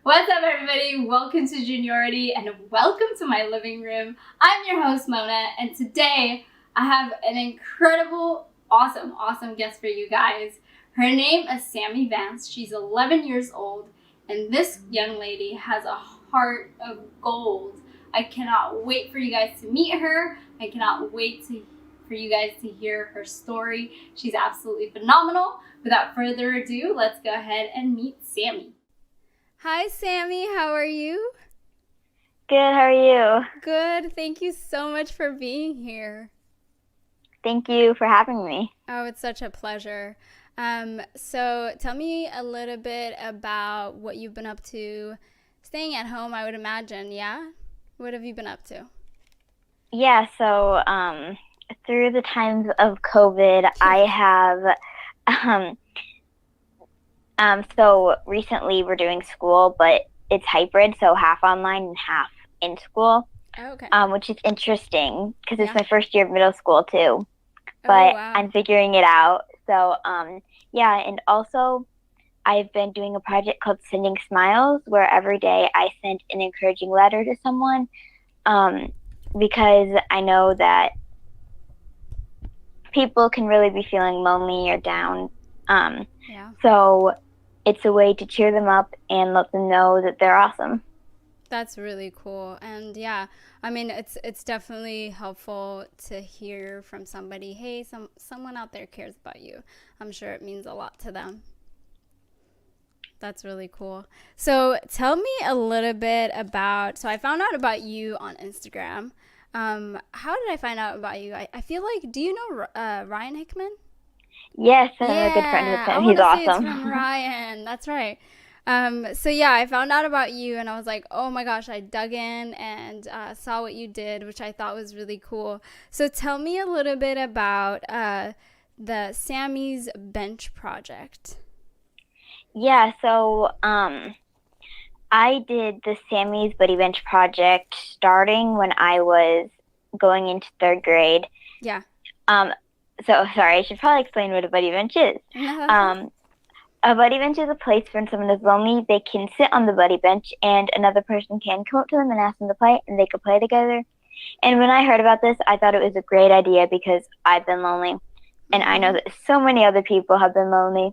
What's up, everybody? Welcome to Juniority and welcome to my living room. I'm your host, Mona, and today I have an incredible, awesome guest for you guys. Her name is Sammie Vance. She's 11 years old, and this young lady has a heart of gold. I cannot wait for you guys to meet her. I cannot wait for you guys to hear her story. She's absolutely phenomenal. Without further ado, let's go ahead and meet Sammie. Hi, Sammie. How are you? Good. How are you? Good. Thank you so much for being here. Thank you for having me. Oh, it's such a pleasure. So tell me a little bit about what you've been up to. Staying at home, I would imagine, yeah? What have you been up to? Yeah, so through the times of COVID, I have... So recently we're doing school, but it's hybrid, so half online and half in school. Oh, okay. Which is interesting because it's my first year of middle school too. But wow. I'm figuring it out. So yeah, and also I've been doing a project called Sending Smiles, where every day I send an encouraging letter to someone, because I know that people can really be feeling lonely or down. So it's a way to cheer them up and let them know that they're awesome. That's really cool. And yeah, I mean, it's definitely helpful to hear from somebody, hey, someone out there cares about you. I'm sure it means a lot to them. That's really cool. So tell me a little bit about, so I found out about you on Instagram. How did I find out about you? I feel like, do you know Ryan Hickman? Yes, I'm a good friend of him. He's awesome. It's from Ryan. That's right. So yeah, I found out about you and I was like, oh my gosh, I dug in and saw what you did, which I thought was really cool. So tell me a little bit about the Sammie's Bench project. Yeah, so I did the Sammie's Buddy Bench project starting when I was going into third grade. Yeah. So sorry, I should probably explain what a buddy bench is. No. A buddy bench is a place when someone is lonely, they can sit on the buddy bench and another person can come up to them and ask them to play and they can play together. And when I heard about this, I thought it was a great idea because I've been lonely and I know that so many other people have been lonely.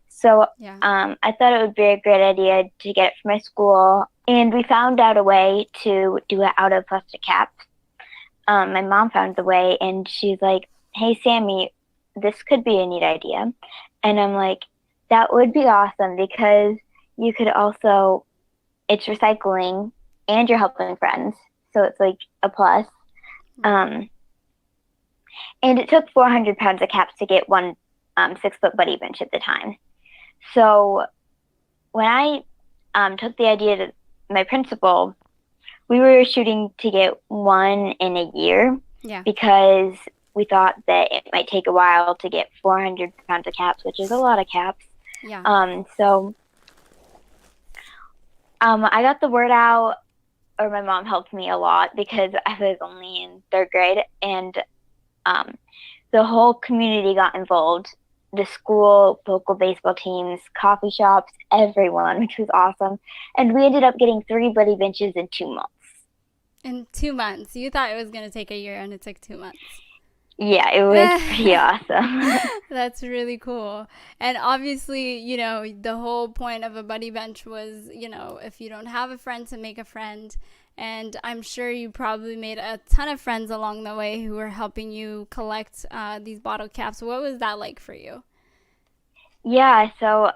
So I thought it would be a great idea to get it for my school. And we found out a way to do it out of plastic caps. My mom found the way and she's like, hey, Sammie, this could be a neat idea. And I'm like, that would be awesome because you could also, it's recycling and you're helping friends. So it's like a plus. And it took 400 pounds of caps to get one 6-foot buddy bench at the time. So when I took the idea to my principal, we were shooting to get one in a year because we thought that it might take a while to get 400 pounds of caps, which is a lot of caps. So I got the word out, or my mom helped me a lot because I was only in third grade, and the whole community got involved. The school, local baseball teams, coffee shops, everyone, which was awesome. And we ended up getting 3 buddy benches in 2 months. In 2 months? You thought it was going to take a year and it took 2 months. Yeah, it was pretty awesome. That's really cool. And obviously, you know, the whole point of a buddy bench was, you know, if you don't have a friend, to make a friend. And I'm sure you probably made a ton of friends along the way who were helping you collect these bottle caps. What was that like for you? Yeah, so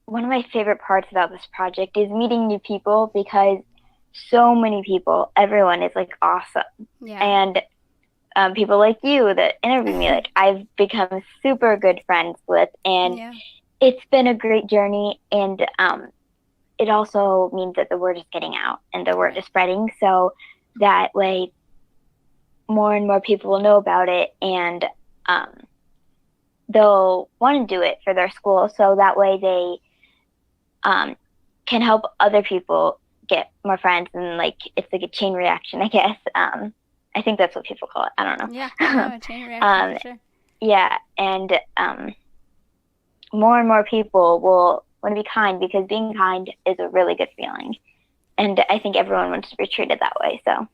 one of my favorite parts about this project is meeting new people because so many people, everyone is like awesome. And people like you that interview me, like I've become super good friends with, and it's been a great journey. And it also means that the word is getting out and the word is spreading, so that way more and more people will know about it, and they'll want to do it for their school, so that way they can help other people get more friends, and like it's like a chain reaction, I guess. I think that's what people call it. I don't know. Yeah, a chain reaction, for sure. Yeah, and more and more people will want to be kind because being kind is a really good feeling, and I think everyone wants to be treated that way. So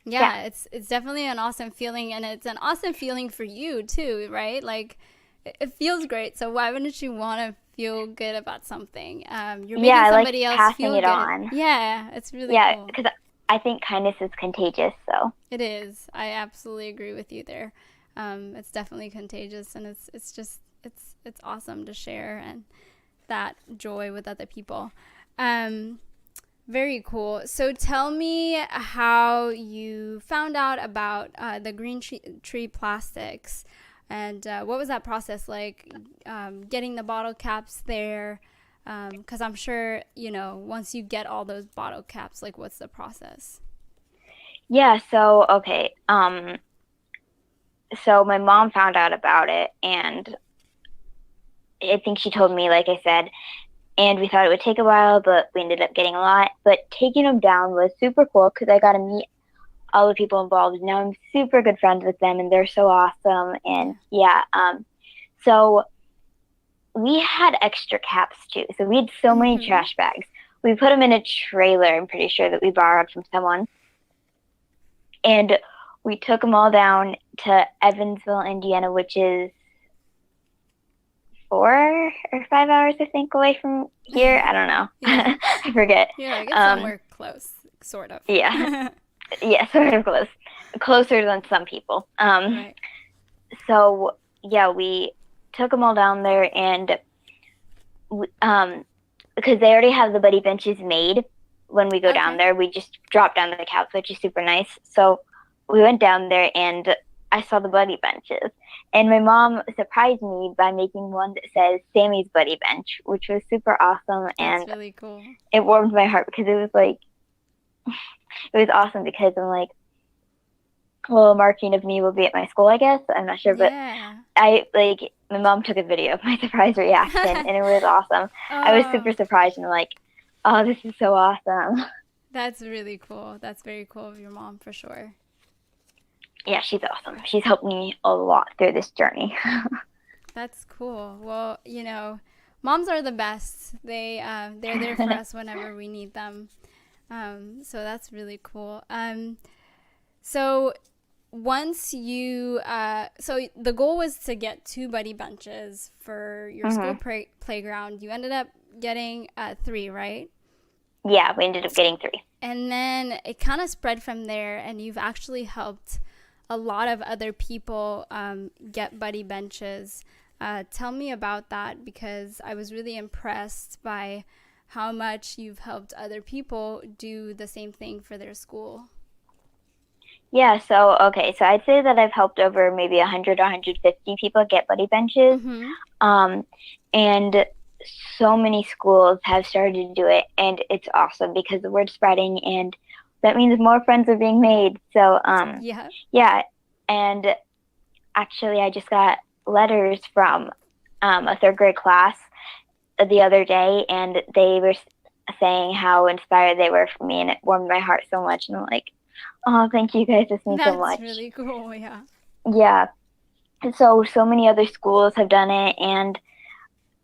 yeah, it's definitely an awesome feeling, and it's an awesome feeling for you too, right? Like it feels great. So why wouldn't you want to feel good about something? You're making somebody else feel good. On. Yeah, it's really cool. Yeah, because I think kindness is contagious. So it is. I absolutely agree with you there. It's definitely contagious, and it's awesome to share and that joy with other people. Very cool. So tell me how you found out about the green tree plastics, and what was that process like, getting the bottle caps there? Because I'm sure, you know, once you get all those bottle caps, like what's the process? Yeah, so okay. So my mom found out about it, and I think she told me, like I said, and we thought it would take a while, but we ended up getting a lot. But taking them down was super cool because I got to meet all the people involved. Now I'm super good friends with them, and they're so awesome. And so we had extra caps too. So we had so many trash bags. We put them in a trailer, I'm pretty sure, that we borrowed from someone. And we took them all down to Evansville, Indiana, which is 4 or 5 hours, I think, away from here. I don't know. I forget. Yeah, it's somewhere close, sort of. Yeah. Yeah, sort of close. Closer than some people. Right. So, yeah, we took them all down there, and because they already have the buddy benches made, when we go down there, we just drop down the couch, which is super nice. So we went down there, and I saw the buddy benches. And my mom surprised me by making one that says Sammie's Buddy Bench, which was super awesome. And that's really cool. It warmed my heart because it was like, it was awesome because I'm like, a little marking of me will be at my school, I guess. I'm not sure, but my mom took a video of my surprise reaction, and it was awesome. I was super surprised, and like, Oh, this is so awesome. That's really cool. That's very cool of your mom for sure. Yeah, she's awesome. She's helped me a lot through this journey. That's cool. Well, moms are the best. They're there for us whenever we need them. So that's really cool. So once so the goal was to get 2 buddy benches for your school playground. You ended up getting 3, right? Yeah, we ended up getting 3. And then it kind of spread from there, and you've actually helped a lot of other people get buddy benches. Tell me about that, because I was really impressed by how much you've helped other people do the same thing for their school. Yeah, so I'd say that I've helped over maybe 100 or 150 people get buddy benches. And so many schools have started to do it, and it's awesome because the word's spreading, and that means more friends are being made. So yeah, and actually I just got letters from a 3rd grade class the other day, and they were saying how inspired they were from me, and it warmed my heart so much. And I'm like, oh, thank you guys, this means so much. That's really cool. Yeah, so many other schools have done it, and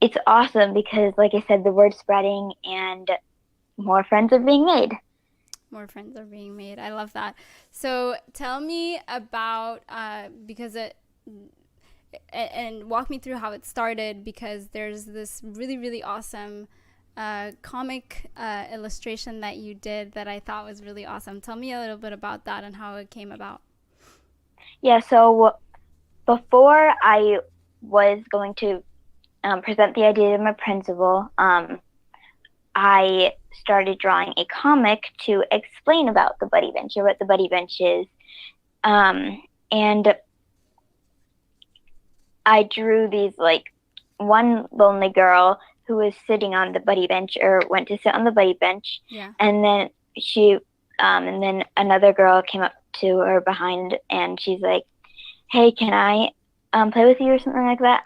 it's awesome because, like I said, the word's spreading and more friends are being made. More friends are being made. I love that. So tell me about and walk me through how it started, because there's this really, really awesome comic illustration that you did that I thought was really awesome. Tell me a little bit about that and how it came about. Yeah, so before I was going to present the idea to my principal, I started drawing a comic to explain about the buddy bench, or what the buddy bench is. And I drew these, like, one lonely girl who was sitting on the buddy bench, or went to sit on the buddy bench. Yeah. And then and then another girl came up to her behind, and she's like, hey, can I play with you, or something like that?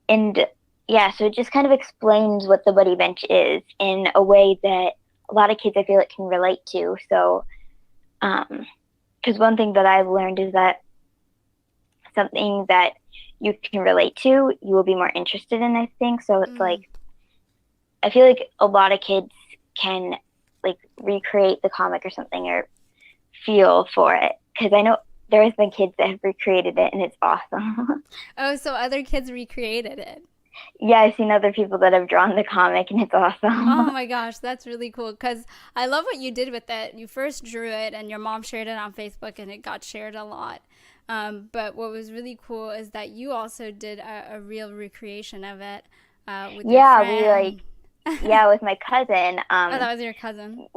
And yeah, so it just kind of explains what the buddy bench is in a way that a lot of kids, I feel like, can relate to. So, because one thing that I've learned is that something that you can relate to, you will be more interested in, I think. So it's like, I feel like a lot of kids can, like, recreate the comic or something, or feel for it. Because I know there has been kids that have recreated it, and it's awesome. Oh, so other kids recreated it. Yeah, I've seen other people that have drawn the comic, and it's awesome. Oh my gosh, that's really cool, because I love what you did with it. You first drew it, and your mom shared it on Facebook, and it got shared a lot. But what was really cool is that you also did a real recreation of it with your friend. With my cousin. Oh, that was your cousin.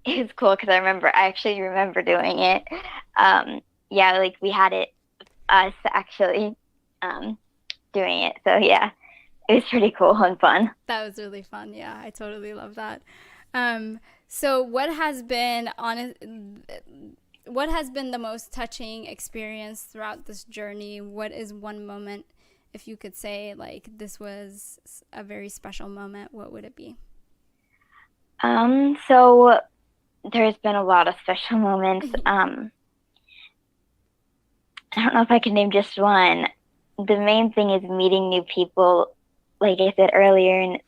It was cool because I actually remember doing it. We had us actually doing it. So yeah, it was pretty cool and fun. That was really fun. Yeah, I totally love that. So what has been the most touching experience throughout this journey? What is one moment, if you could say, like, this was a very special moment, what would it be? So there's been a lot of special moments. I don't know if I can name just one. The main thing is meeting new people, like I said earlier, and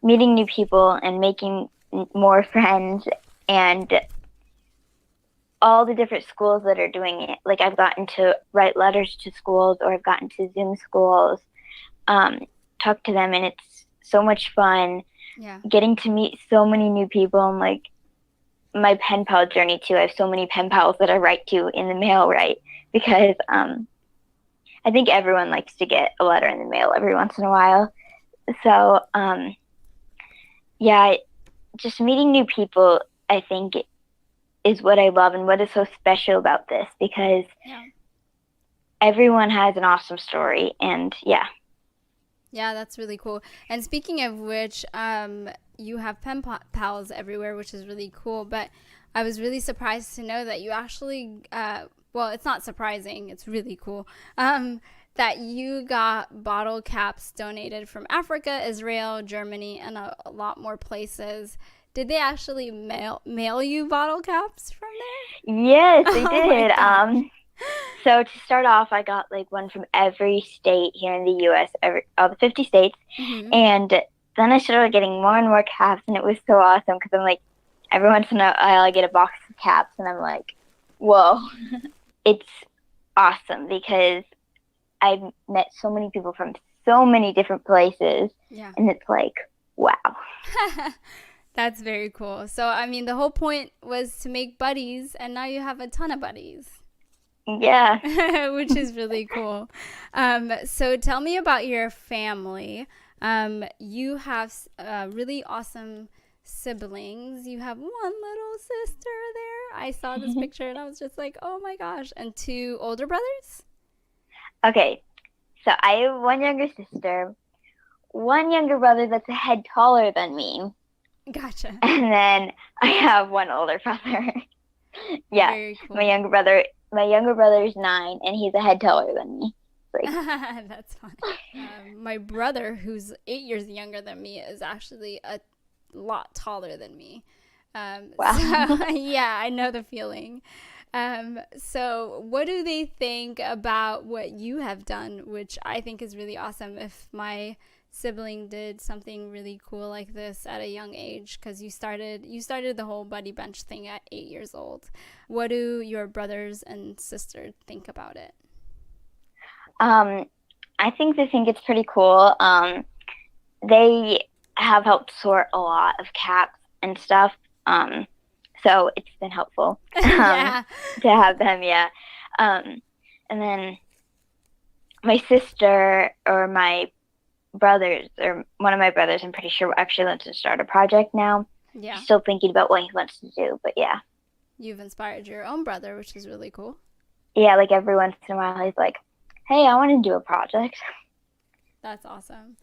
meeting new people and making more friends, and all the different schools that are doing it. Like, I've gotten to write letters to schools, or I've gotten to Zoom schools, talk to them, and it's so much fun. Yeah. Getting to meet so many new people, and, like, my pen pal journey too. I have so many pen pals that I write to in the mail, right? Because I think everyone likes to get a letter in the mail every once in a while. So just meeting new people, I think, is what I love and what is so special about this, because everyone has an awesome story, and yeah. Yeah, that's really cool. And speaking of which, you have pen pals everywhere, which is really cool. But I was really surprised to know that you actually, well, it's not surprising. It's really cool. that you got bottle caps donated from Africa, Israel, Germany, and a lot more places. Did they actually mail you bottle caps from there? Yes, they Oh did. my So to start off, I got like one from every state here in the U.S., all the 50 states, gosh. and then I started getting more and more caps, and it was so awesome because I'm like, every once in a while I get a box of caps, and I'm like, whoa, it's awesome because I've met so many people from so many different places, and it's like, wow. That's very cool. So, I mean, the whole point was to make buddies, and now you have a ton of buddies. Yeah. Which is really cool. So tell me about your family. You have really awesome siblings. You have one little sister there. I saw this picture and I was just like, oh my gosh. And 2 older brothers? Okay, so I have one younger sister, one younger brother that's a head taller than me. Gotcha. And then I have one older brother. Yeah, very cool. my younger brother is 9, and he's a head taller than me. Like, that's funny. My brother, who's 8 years younger than me, is actually a lot taller than me. wow. So, yeah, I know the feeling. So what do they think about what you have done, which I think is really awesome? If my sibling did something really cool like this at a young age, because you started the whole buddy bench thing at 8 years old. What do your brothers and sister think about it? I think they think it's pretty cool. They have helped sort a lot of caps and stuff. So it's been helpful Yeah. to have them. Yeah. And then my sister or my brothers, or one of my brothers, I'm pretty sure, actually wants to start a project now. Yeah. He's still thinking about what he wants to do, but yeah. You've inspired your own brother, which is really cool. Yeah, like every once in a while he's like, hey, I want to do a project. That's awesome.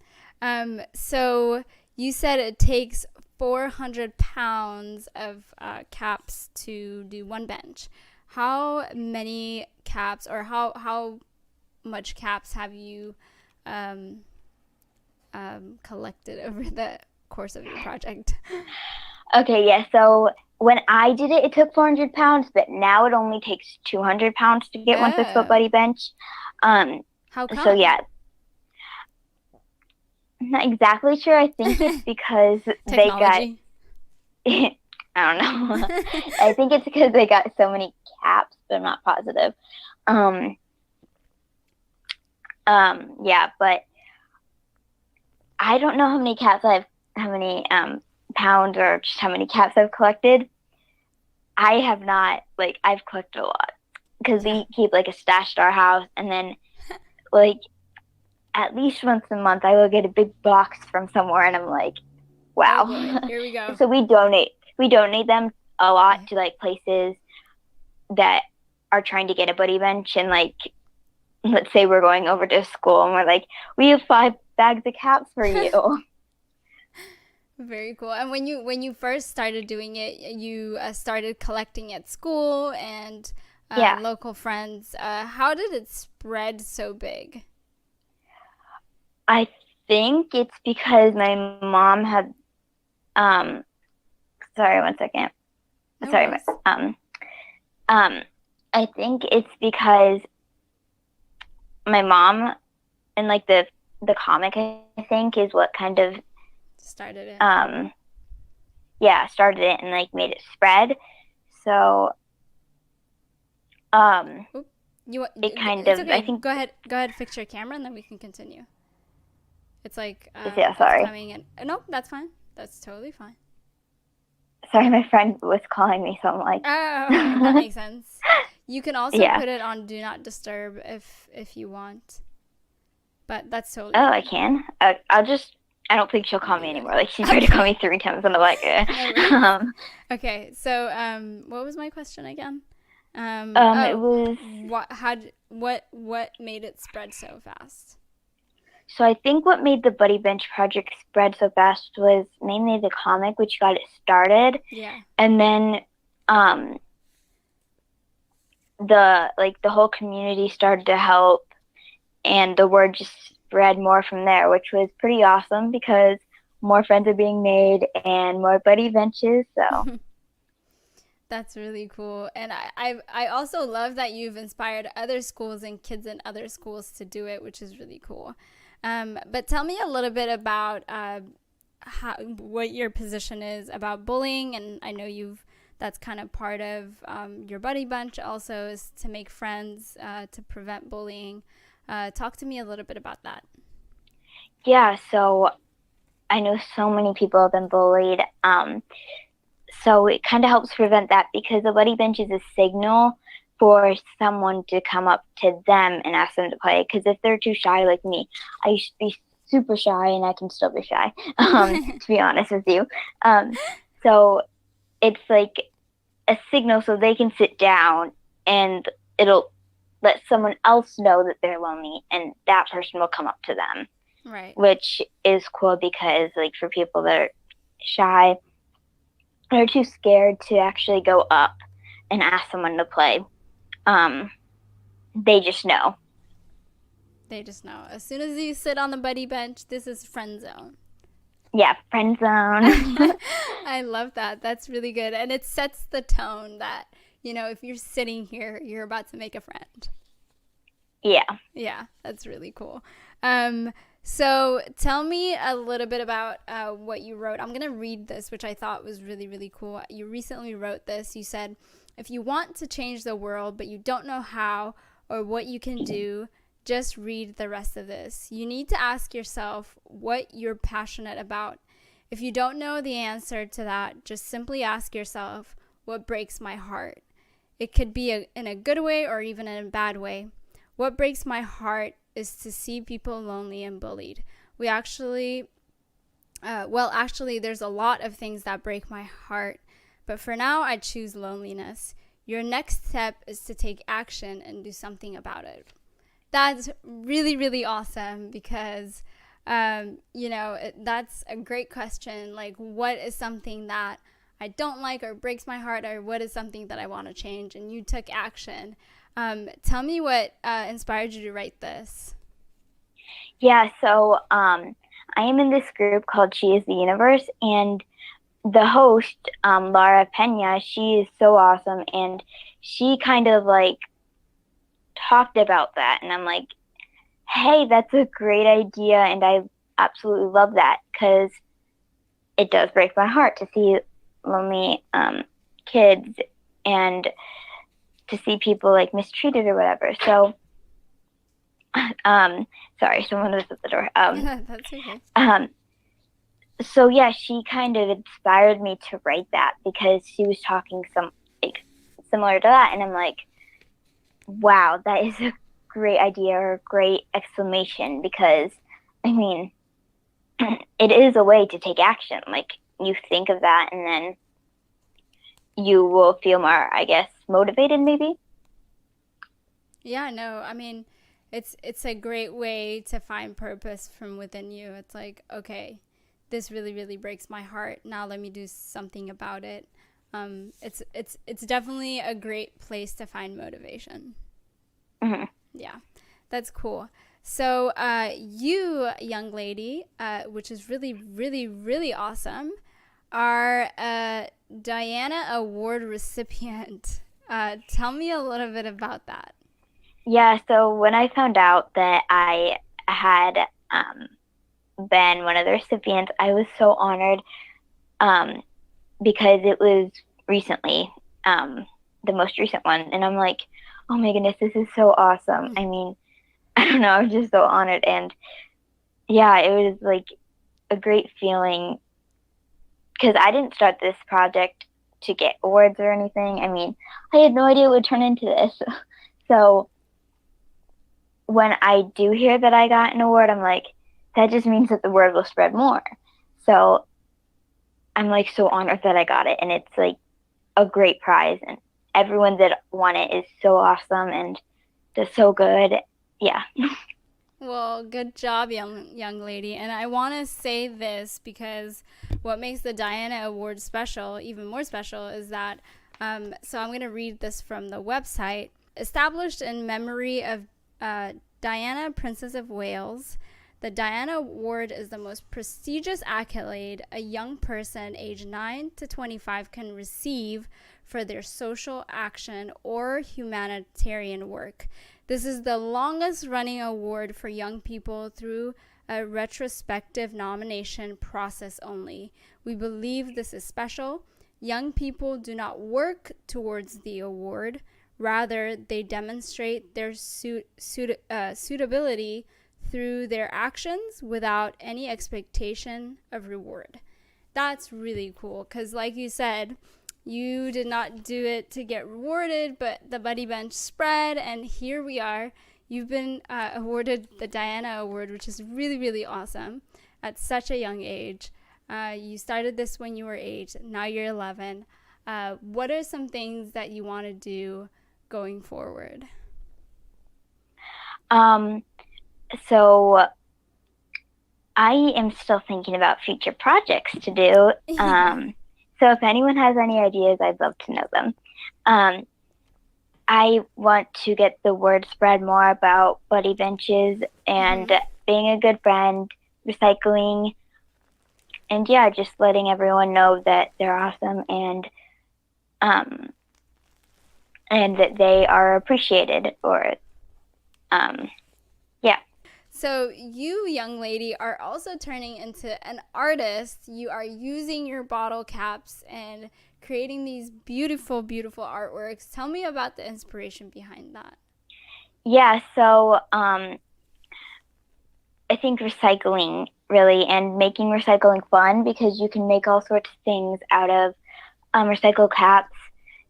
So you said it takes 400 pounds of caps to do one bench. How many caps, or how much caps have you collected over the course of your project? Okay, yeah, so when I did it, it took 400 pounds, but now it only takes 200 pounds to get 1 6-foot buddy bench. How come? So yeah, I'm not exactly sure. I think it's because they got, I don't know. I think it's because they got so many caps, but I'm not positive. Yeah, but I don't know how many caps how many pounds, or just how many caps I've collected. I have not, like, I've collected a lot because we keep like a stash at our house, and then like at least once a month I will get a big box from somewhere, and I'm like, wow. Oh boy, here we go. So we donate them a lot to like places that are trying to get a buddy bench, and like, let's say we're going over to school and we're like, we have 5 bags of caps for you. Very cool. And when you first started doing it, you started collecting at school and local friends. How did it spread so big? I think it's because my mom had sorry, one second. No sorry, worries. I think it's because my mom, and like the comic, I think, is what kind of started it. Started it and like made it spread. So it kind of, okay. I think. Go ahead, fix your camera, and then we can continue. It's like sorry. coming in. No, that's fine. That's totally fine. Sorry, my friend was calling me, so I'm like. Oh, okay, that makes sense. You can also put it on Do Not Disturb if you want, but that's totally. Oh, fine. I can. I don't think she'll call me anymore. Like, she tried to call me 3 times, and I'm like, Okay, so what was my question again? It was what made it spread so fast? So I think what made the Buddy Bench project spread so fast was mainly the comic, which got it started. Yeah. And then the whole community started to help, and the word just spread more from there, which was pretty awesome because more friends are being made and more buddy benches. So That's really cool. And I also love that you've inspired other schools and kids in other schools to do it, which is really cool. But tell me a little bit about what your position is about bullying. And I know that's kind of part of your buddy bunch also, is to make friends to prevent bullying. Talk to me a little bit about that. Yeah, so I know so many people have been bullied. So it kind of helps prevent that because the buddy bench is a signal for someone to come up to them and ask them to play. Because if they're too shy like me, I used to be super shy and I can still be shy, to be honest with you. So it's like a signal so they can sit down and it'll let someone else know that they're lonely and that person will come up to them. Right. Which is cool because, like, for people that are shy, they're too scared to actually go up and ask someone to play. They just know. They just know. As soon as you sit on the buddy bench, this is friend zone. Yeah, friend zone. I love that. That's really good. And it sets the tone that, if you're sitting here, you're about to make a friend. Yeah. Yeah, that's really cool. So tell me a little bit about what you wrote. I'm going to read this, which I thought was really, really cool. You recently wrote this. You said, if you want to change the world, but you don't know how or what you can do, just read the rest of this. You need to ask yourself what you're passionate about. If you don't know the answer to that, just simply ask yourself, what breaks my heart? It could be in a good way or even in a bad way. What breaks my heart is to see people lonely and bullied. Actually, there's a lot of things that break my heart, but for now, I choose loneliness. Your next step is to take action and do something about it. That's really, really awesome because, that's a great question. Like, what is something that I don't like or breaks my heart, or what is something that I want to change? And you took action. Tell me what inspired you to write this. Yeah, so I am in this group called She is the Universe, and the host, Laura Pena, she is so awesome, and she kind of like talked about that, and I'm like, hey, that's a great idea, and I absolutely love that because it does break my heart to see lonely kids and to see people like mistreated or whatever. So, sorry, someone was at the door. That's okay. So yeah, she kind of inspired me to write that because she was talking similar to that, and I'm like, wow, that is a great idea or a great exclamation because, I mean, it is a way to take action. Like, you think of that and then you will feel more, I guess, motivated maybe. Yeah, no, I mean, it's a great way to find purpose from within you. It's like, okay, this really, really breaks my heart. Now let me do something about it. It's definitely a great place to find motivation. Mm-hmm. Yeah, that's cool. So you, young lady, which is really, really, really awesome, are a Diana Award recipient. Tell me a little bit about that. Yeah, so when I found out that I had been one of the recipients, I was so honored because it was recently, the most recent one. And I'm like, oh my goodness, this is so awesome. I mean, I don't know, I'm just so honored. And yeah, it was like a great feeling because I didn't start this project to get awards or anything. I mean, I had no idea it would turn into this. So when I do hear that I got an award, I'm like, that just means that the word will spread more. So I'm like so honored that I got it. And it's like a great prize. And everyone that won it is so awesome and does so good. Yeah. Well, good job, young lady. And I want to say this because what makes the Diana Award special, even more special, is that, so I'm going to read this from the website. Established in memory of Diana, Princess of Wales. The Diana Award is the most prestigious accolade a young person aged 9 to 25 can receive for their social action or humanitarian work. This is the longest running award for young people through a retrospective nomination process only. We believe this is special. Young people do not work towards the award. Rather, they demonstrate their suitability through their actions without any expectation of reward. That's really cool because, like you said, you did not do it to get rewarded, but the Buddy Bench spread, and here we are. You've been awarded the Diana Award, which is really, really awesome at such a young age. You started this when you were 8. Now you're 11. What are some things that you want to do going forward? So I am still thinking about future projects to do. So if anyone has any ideas, I'd love to know them. I want to get the word spread more about Buddy Benches and being a good friend, recycling, and yeah, just letting everyone know that they're awesome and that they are appreciated, or yeah. So you, young lady, are also turning into an artist. You are using your bottle caps and creating these beautiful, beautiful artworks. Tell me about the inspiration behind that. Yeah, so I think recycling, really, and making recycling fun, because you can make all sorts of things out of recycled caps.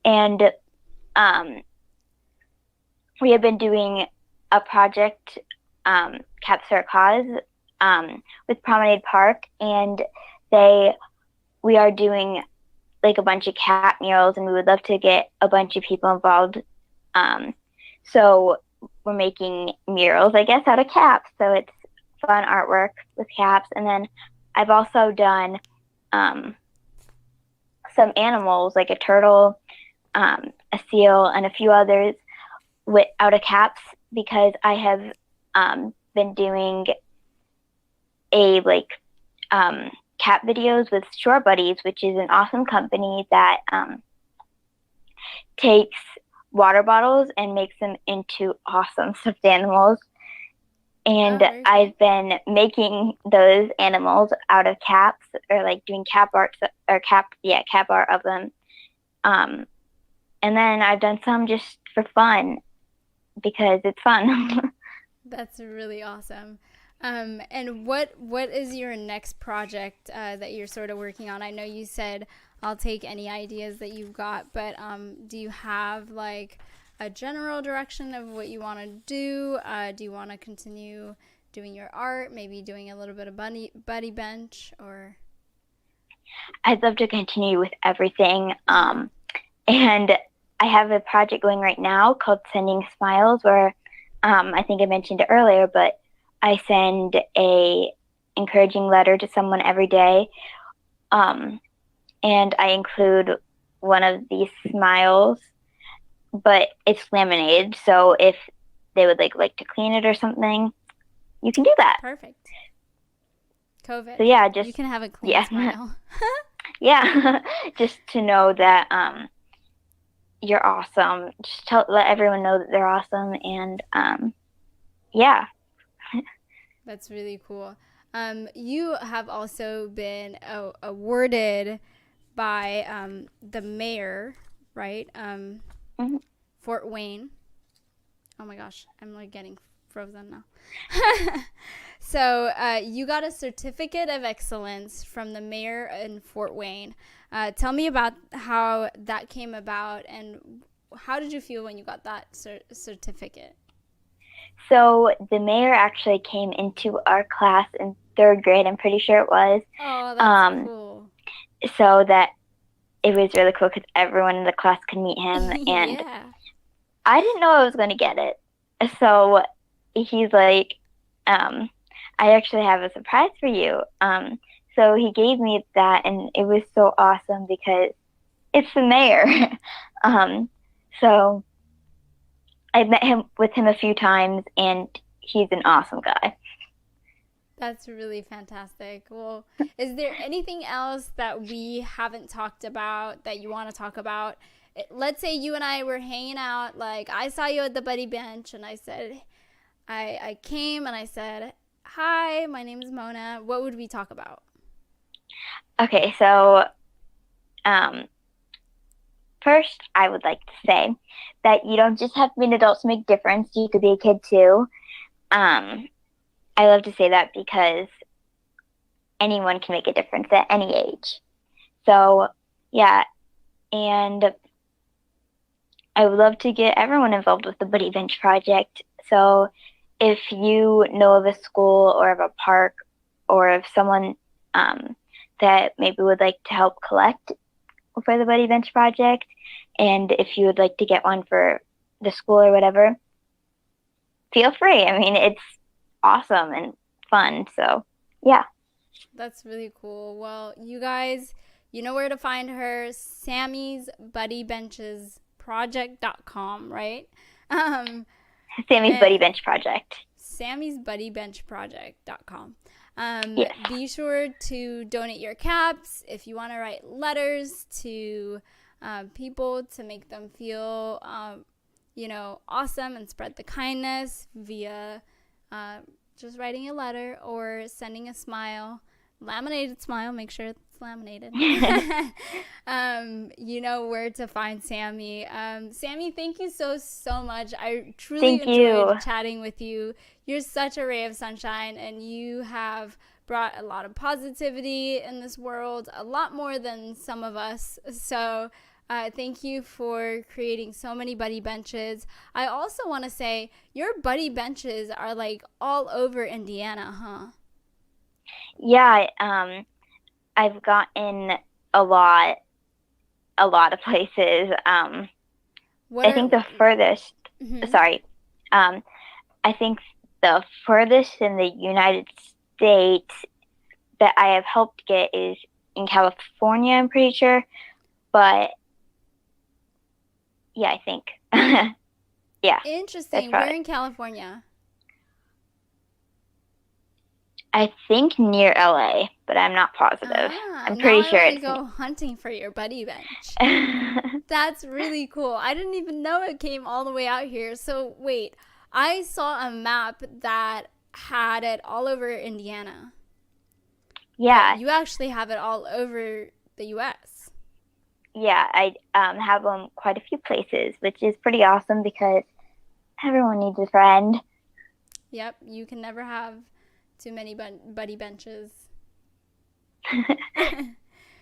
And we have been doing a project, Caps for a Cause, with Promenade Park, and we are doing like a bunch of cat murals, and we would love to get a bunch of people involved. So we're making murals, I guess, out of caps. So it's fun artwork with caps. And then I've also done some animals, like a turtle, a seal, and a few others out of caps, because I have been doing cat videos with Shore Buddies, which is an awesome company that takes water bottles and makes them into awesome stuffed animals. And I've been making those animals out of caps, or like doing cap art of them. And then I've done some just for fun, because it's fun. That's really awesome. And what is your next project that you're sort of working on? I know you said I'll take any ideas that you've got, but do you have like a general direction of what you want to do? Do you want to continue doing your art, maybe doing a little bit of Buddy Bench, or? I'd love to continue with everything. And I have a project going right now called Sending Smiles, where I think I mentioned it earlier, but I send a encouraging letter to someone every day, and I include one of these smiles, but it's laminated, so if they would like to clean it or something, you can do that. Perfect. COVID. So yeah, you can have a clean smile. Yeah, just to know that you're awesome. Just let everyone know that they're awesome, and yeah. That's really cool. You have also been awarded by the mayor, right? Fort Wayne. Oh my gosh, I'm like getting frozen now. So you got a certificate of excellence from the mayor in Fort Wayne. Tell me about how that came about, and how did you feel when you got that certificate? So the mayor actually came into our class in 3rd grade. I'm pretty sure it was. Oh, that's cool. So that it was really cool, because everyone in the class could meet him. And yeah. I didn't know I was going to get it. So he's like, I actually have a surprise for you. So he gave me that, and it was so awesome because it's the mayor. So I met with him a few times, and he's an awesome guy. That's really fantastic. Well, is there anything else that we haven't talked about that you want to talk about? Let's say you and I were hanging out, like I saw you at the buddy bench and I said, I came and I said, hi, my name is Mona. What would we talk about? Okay, so first I would like to say that you don't just have to be an adult to make a difference. You could be a kid too. I love to say that because anyone can make a difference at any age. So, yeah, and I would love to get everyone involved with the Buddy Bench Project. So, if you know of a school or of a park or of someone that maybe would like to help collect for the Buddy Bench Project, and if you would like to get one for the school or whatever, feel free. I mean, it's awesome and fun. So, yeah. That's really cool. Well, you guys, you know where to find her. Sammie's Buddy Benches Project.com, right? Sammie's Buddy Bench Project. Sammie's Buddy Bench Project.com. Yes. Be sure to donate your caps if you want to write letters to people to make them feel, awesome and spread the kindness via just writing a letter or sending a smile, laminated smile. Make sure it's laminated. You know where to find Sammie. Sammie, thank you so much. I truly enjoyed chatting with you. You're such a ray of sunshine, and you have brought a lot of positivity in this world, a lot more than some of us. So thank you for creating so many buddy benches. I also want to say your buddy benches are like all over Indiana, huh? Yeah, I've gotten a lot of places. I think the furthest, sorry, I think the furthest in the United States that I have helped get is in California, I'm pretty sure. But yeah, I think. Yeah. Interesting. Where in California? I think near LA, but I'm not positive. I'm pretty sure it's. Go hunting for your buddy bench. That's really cool. I didn't even know it came all the way out here. So wait, I saw a map that had it all over Indiana. Yeah. But you actually have it all over the U.S. Yeah, I have them quite a few places, which is pretty awesome because everyone needs a friend. Yep, you can never have too many buddy benches.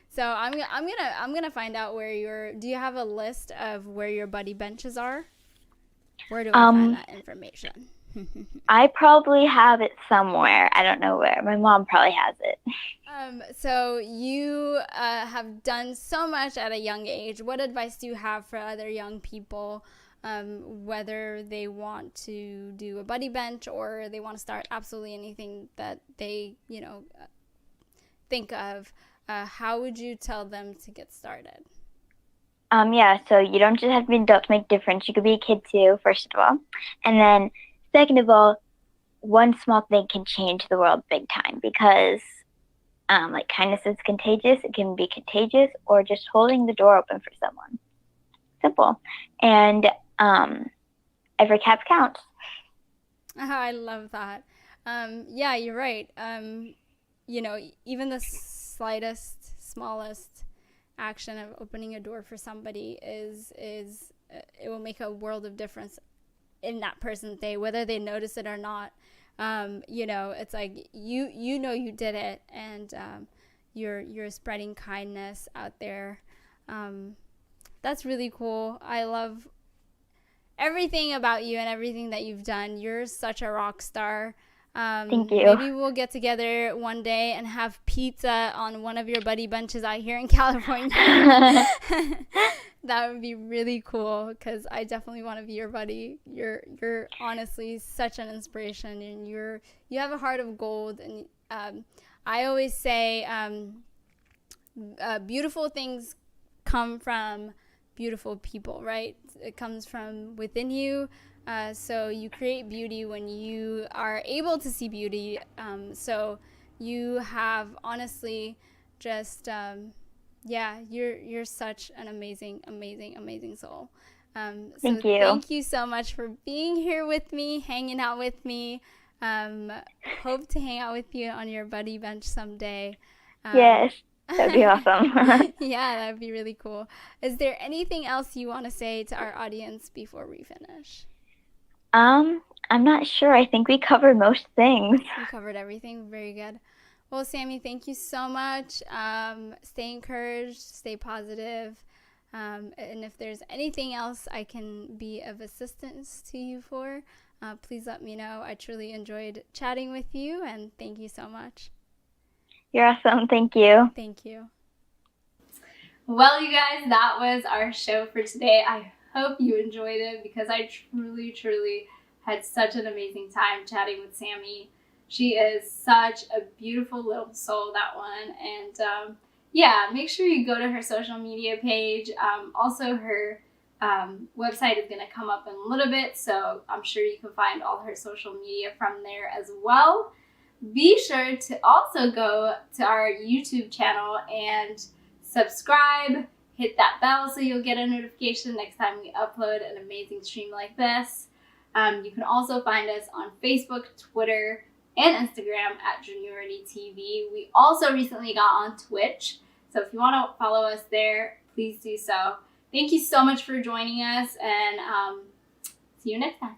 So I'm gonna find out where do you have a list of where your buddy benches are? Where do I find that information? I probably have it somewhere. I don't know where. My mom probably has it. So you have done so much at a young age. What advice do you have for other young people, whether they want to do a buddy bench or they want to start absolutely anything that they, think of? How would you tell them to get started? Yeah, so you don't just have to be an adult to make a difference. You could be a kid too, first of all. And then second of all, one small thing can change the world big time because like kindness is contagious. It can be contagious, or just holding the door open for someone. Simple. And every cap counts. Oh, I love that. Yeah, you're right. Even the smallest action of opening a door for somebody is it will make a world of difference in that person's day, whether they notice it or not. It's like you did it, and you're spreading kindness out there. That's really cool. I love everything about you and everything that you've done. You're such a rock star. Thank you. Maybe we'll get together one day and have pizza on one of your buddy benches out here in California. That would be really cool because I definitely want to be your buddy. You're honestly such an inspiration, and you have a heart of gold. And I always say beautiful things come from beautiful people, right? It comes from within you. So you create beauty when you are able to see beauty. So you have honestly just, you're such an amazing, amazing, amazing soul. So Thank you. thank you so much for being here with me, hanging out with me. Hope to hang out with you on your buddy bench someday. Yes, that'd be awesome. Yeah, that'd be really cool. Is there anything else you want to say to our audience before we finish? I'm not sure. I think we covered most things. We covered everything. Very good. Well, Sammie, thank you so much. Stay encouraged, stay positive. And if there's anything else I can be of assistance to you for, please let me know. I truly enjoyed chatting with you, and thank you so much. You're awesome. Thank you. Thank you. Well, you guys, that was our show for today. I hope you enjoyed it because I truly, truly had such an amazing time chatting with Sammie. She is such a beautiful little soul, that one. And make sure you go to her social media page. Also, her website is going to come up in a little bit, so I'm sure you can find all her social media from there as well. Be sure to also go to our YouTube channel and subscribe, hit that bell so you'll get a notification next time we upload an amazing stream like this. You can also find us on Facebook, Twitter, and Instagram at Juniority TV. We also recently got on Twitch, so if you want to follow us there, please do so. Thank you so much for joining us, and see you next time.